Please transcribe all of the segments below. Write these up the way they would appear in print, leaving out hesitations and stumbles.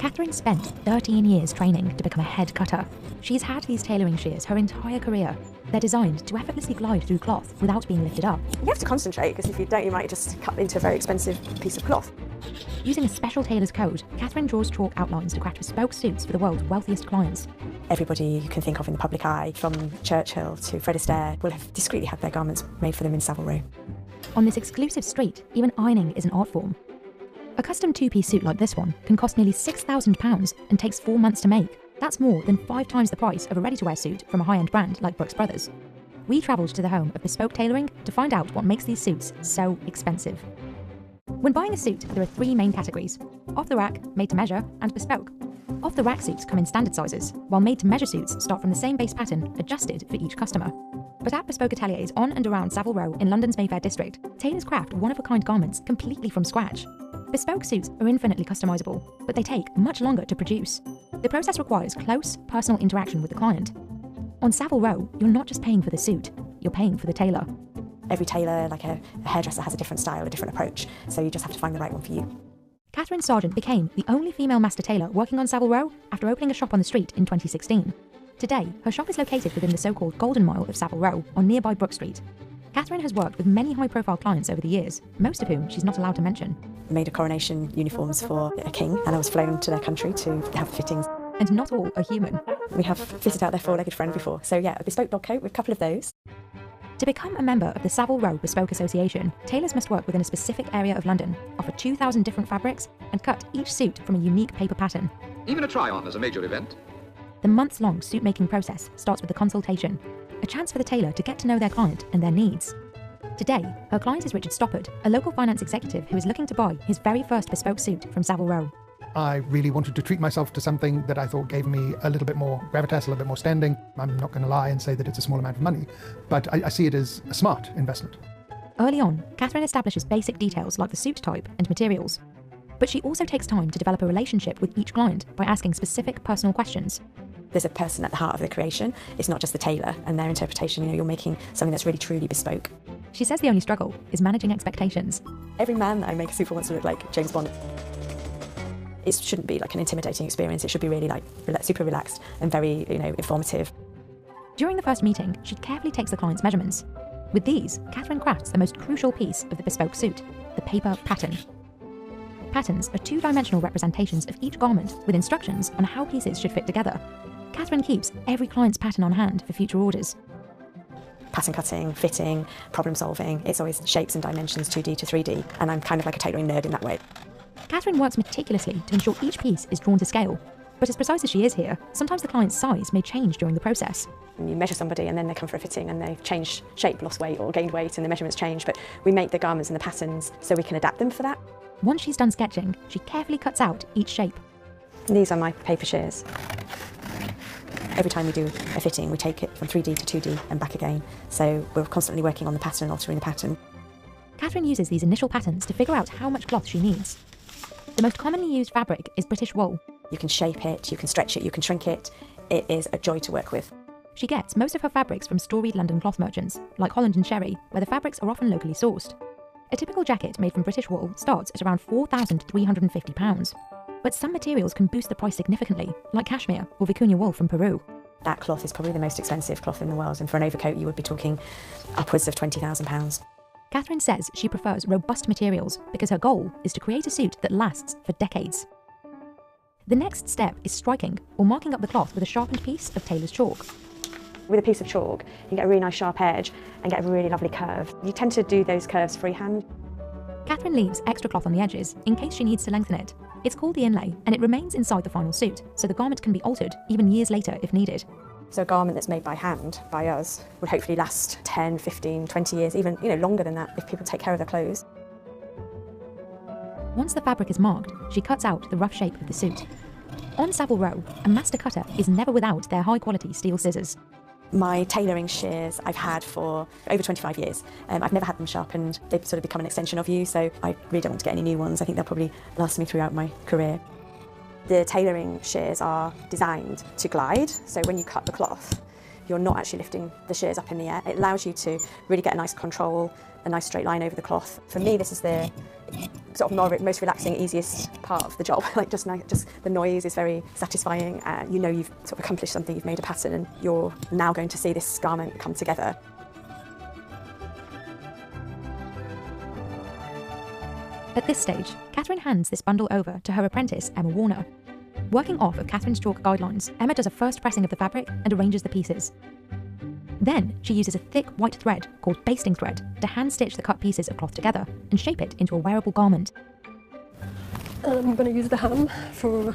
Catherine spent 13 years training to become a head cutter. She's had these tailoring shears her entire career. They're designed to effortlessly glide through cloth without being lifted up. You have to concentrate, because if you don't, you might just cut into a very expensive piece of cloth. Using a special tailor's code, Catherine draws chalk outlines to craft bespoke suits for the world's wealthiest clients. Everybody you can think of in the public eye, from Churchill to Fred Astaire, will have discreetly had their garments made for them in Savile Row. On this exclusive street, even ironing is an art form. A custom two-piece suit like this one can cost nearly £6,000 and takes 4 months to make. That's more than 5 times the price of a ready-to-wear suit from a high-end brand like Brooks Brothers. We travelled to the home of Bespoke Tailoring to find out what makes these suits so expensive. When buying a suit, there are 3 main categories: off-the-rack, made-to-measure, and bespoke. Off-the-rack suits come in standard sizes, while made-to-measure suits start from the same base pattern, adjusted for each customer. But at Bespoke ateliers on and around Savile Row in London's Mayfair district, tailors craft one-of-a-kind garments completely from scratch. Bespoke suits are infinitely customisable, but they take much longer to produce. The process requires close, personal interaction with the client. On Savile Row, you're not just paying for the suit, you're paying for the tailor. Every tailor, like a hairdresser, has a different style, a different approach, so you just have to find the right one for you. Catherine Sargent became the only female master tailor working on Savile Row after opening a shop on the street in 2016. Today, her shop is located within the so-called Golden Mile of Savile Row on nearby Brook Street. Catherine has worked with many high-profile clients over the years, most of whom she's not allowed to mention. I made a coronation uniforms for a king, and I was flown to their country to have fittings. And not all are human. We have fitted out their 4-legged friend before, so yeah, a bespoke dog coat with a couple of those. To become a member of the Savile Row Bespoke Association, tailors must work within a specific area of London, offer 2,000 different fabrics, and cut each suit from a unique paper pattern. Even a try-on is a major event. The months-long suit-making process starts with a consultation, a chance for the tailor to get to know their client and their needs. Today, her client is Richard Stoppard, a local finance executive who is looking to buy his very first bespoke suit from Savile Row. I really wanted to treat myself to something that I thought gave me a little bit more gravitas, a little bit more standing. I'm not going to lie and say that it's a small amount of money, but I see it as a smart investment. Early on, Catherine establishes basic details like the suit type and materials. But she also takes time to develop a relationship with each client by asking specific personal questions. There's a person at the heart of the creation. It's not just the tailor and their interpretation. You're making something that's really truly bespoke. She says the only struggle is managing expectations. Every man that I make a suit for wants to look like James Bond. It shouldn't be like an intimidating experience. It should be really like super relaxed and very, informative. During the first meeting, she carefully takes the client's measurements. With these, Catherine crafts the most crucial piece of the bespoke suit, the paper pattern. Patterns are 2-dimensional representations of each garment with instructions on how pieces should fit together. Catherine keeps every client's pattern on hand for future orders. Pattern cutting, fitting, problem solving, it's always shapes and dimensions, 2D to 3D, and I'm kind of like a tailoring nerd in that way. Catherine works meticulously to ensure each piece is drawn to scale. But as precise as she is here, sometimes the client's size may change during the process. You measure somebody and then they come for a fitting and they've changed shape, lost weight or gained weight and the measurements change, but we make the garments and the patterns so we can adapt them for that. Once she's done sketching, she carefully cuts out each shape. These are my paper shears. Every time we do a fitting, we take it from 3D to 2D and back again. So we're constantly working on the pattern, altering the pattern. Catherine uses these initial patterns to figure out how much cloth she needs. The most commonly used fabric is British wool. You can shape it, you can stretch it, you can shrink it. It is a joy to work with. She gets most of her fabrics from storied London cloth merchants, like Holland and Sherry, where the fabrics are often locally sourced. A typical jacket made from British wool starts at around £4,350. But some materials can boost the price significantly, like cashmere or vicuña wool from Peru. That cloth is probably the most expensive cloth in the world, and for an overcoat you would be talking upwards of £20,000. Catherine says she prefers robust materials because her goal is to create a suit that lasts for decades. The next step is striking or marking up the cloth with a sharpened piece of tailor's chalk. With a piece of chalk, you can get a really nice sharp edge and get a really lovely curve. You tend to do those curves freehand. Catherine leaves extra cloth on the edges in case she needs to lengthen it. It's called the inlay, and it remains inside the final suit, so the garment can be altered even years later if needed. So a garment that's made by hand, by us, would hopefully last 10, 15, 20 years, even longer than that if people take care of their clothes. Once the fabric is marked, she cuts out the rough shape of the suit. On Savile Row, a master cutter is never without their high-quality steel scissors. My tailoring shears I've had for over 25 years. I've never had them sharpened. They've sort of become an extension of you, so I really don't want to get any new ones. I think they'll probably last me throughout my career. The tailoring shears are designed to glide, so when you cut the cloth, you're not actually lifting the shears up in the air. It allows you to really get a nice control, a nice straight line over the cloth. For me, this is the sort of most relaxing, easiest part of the job. Like just the noise is very satisfying. You know you've sort of accomplished something, you've made a pattern, and you're now going to see this garment come together. At this stage, Catherine hands this bundle over to her apprentice, Emma Warner. Working off of Catherine's chalk guidelines, Emma does a first pressing of the fabric and arranges the pieces. Then she uses a thick white thread called basting thread to hand stitch the cut pieces of cloth together and shape it into a wearable garment. I'm going to use the hem for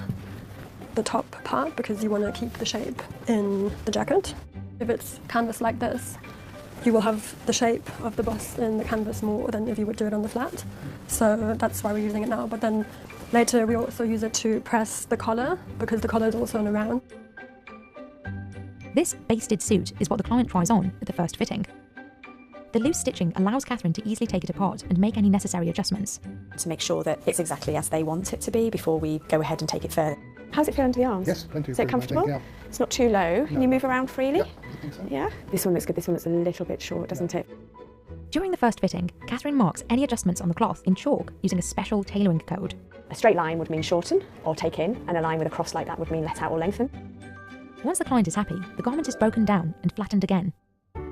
the top part because you want to keep the shape in the jacket. If it's canvas like this, you will have the shape of the bust in the canvas more than if you would do it on the flat. So that's why we're using it now. But then later we also use it to press the collar because the collar is also on a round. This basted suit is what the client tries on at the first fitting. The loose stitching allows Catherine to easily take it apart and make any necessary adjustments. To make sure that it's exactly as they want it to be before we go ahead and take it further. How's it feel under the arms? Yes, plenty. Is it comfortable? Yeah. It's not too low. Can you move around freely? Yeah, I think so. Yeah? This one looks good. This one looks a little bit short, doesn't it? During the first fitting, Catherine marks any adjustments on the cloth in chalk using a special tailoring code. A straight line would mean shorten or take in, and a line with a cross like that would mean let out or lengthen. Once the client is happy, the garment is broken down and flattened again.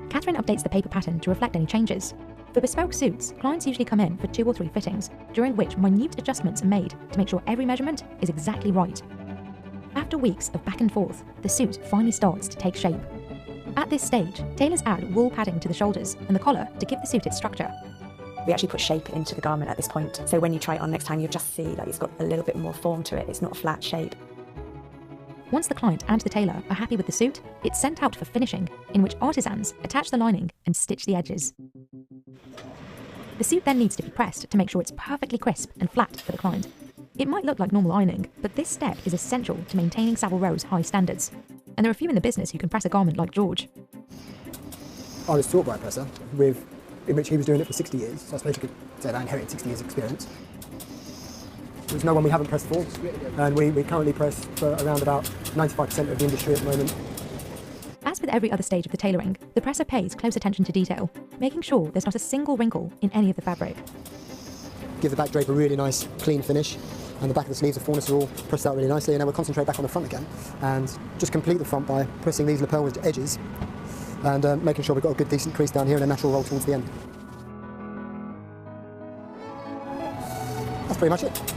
Catherine updates the paper pattern to reflect any changes. For bespoke suits, clients usually come in for 2 or 3 fittings, during which minute adjustments are made to make sure every measurement is exactly right. After weeks of back and forth, the suit finally starts to take shape. At this stage, tailors add wool padding to the shoulders and the collar to give the suit its structure. We actually put shape into the garment at this point, so when you try it on next time, you'll just see like it's got a little bit more form to it. It's not a flat shape. Once the client and the tailor are happy with the suit, it's sent out for finishing, in which artisans attach the lining and stitch the edges. The suit then needs to be pressed to make sure it's perfectly crisp and flat for the client. It might look like normal ironing, but this step is essential to maintaining Savile Row's high standards. And there are few in the business who can press a garment like George. I was taught by a presser, in which he was doing it for 60 years, so I suppose you could say that I inherited 60 years experience. There's no one we haven't pressed for, and we currently press for around about 95% of the industry at the moment. As with every other stage of the tailoring, the presser pays close attention to detail, making sure there's not a single wrinkle in any of the fabric. Give the back drape a really nice, clean finish, and the back of the sleeves of fullness are all pressed out really nicely, and now we'll concentrate back on the front again, and just complete the front by pressing these lapel edges, and making sure we've got a good decent crease down here and a natural roll towards the end. That's pretty much it.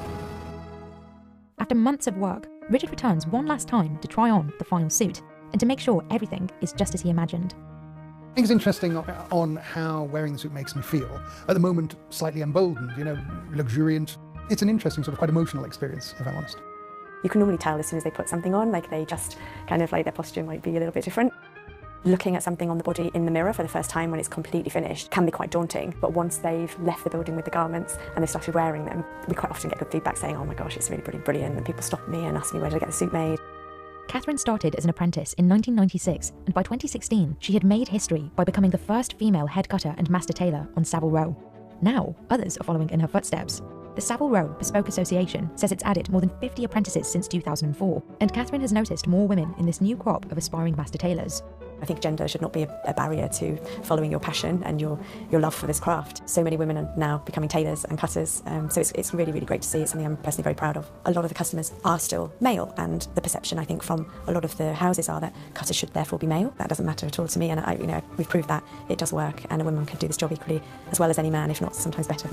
After months of work, Richard returns one last time to try on the final suit, and to make sure everything is just as he imagined. I think it's interesting on how wearing the suit makes me feel. At the moment, slightly emboldened, luxuriant. It's an interesting, sort of quite emotional experience, if I'm honest. You can normally tell as soon as they put something on, like they just kind of like their posture might be a little bit different. Looking at something on the body in the mirror for the first time when it's completely finished can be quite daunting, but once they've left the building with the garments and they've started wearing them, we quite often get good feedback saying, oh my gosh, it's really brilliant, and people stop me and ask me where did I get the suit made. Catherine started as an apprentice in 1996, and by 2016, she had made history by becoming the first female head cutter and master tailor on Savile Row. Now, others are following in her footsteps. The Savile Row Bespoke Association says it's added more than 50 apprentices since 2004, and Catherine has noticed more women in this new crop of aspiring master tailors. I think gender should not be a barrier to following your passion and your love for this craft. So many women are now becoming tailors and cutters, so it's really, really great to see. It's something I'm personally very proud of. A lot of the customers are still male, and the perception, I think, from a lot of the houses are that cutters should therefore be male. That doesn't matter at all to me, and we've proved that it does work, and a woman can do this job equally as well as any man, if not sometimes better.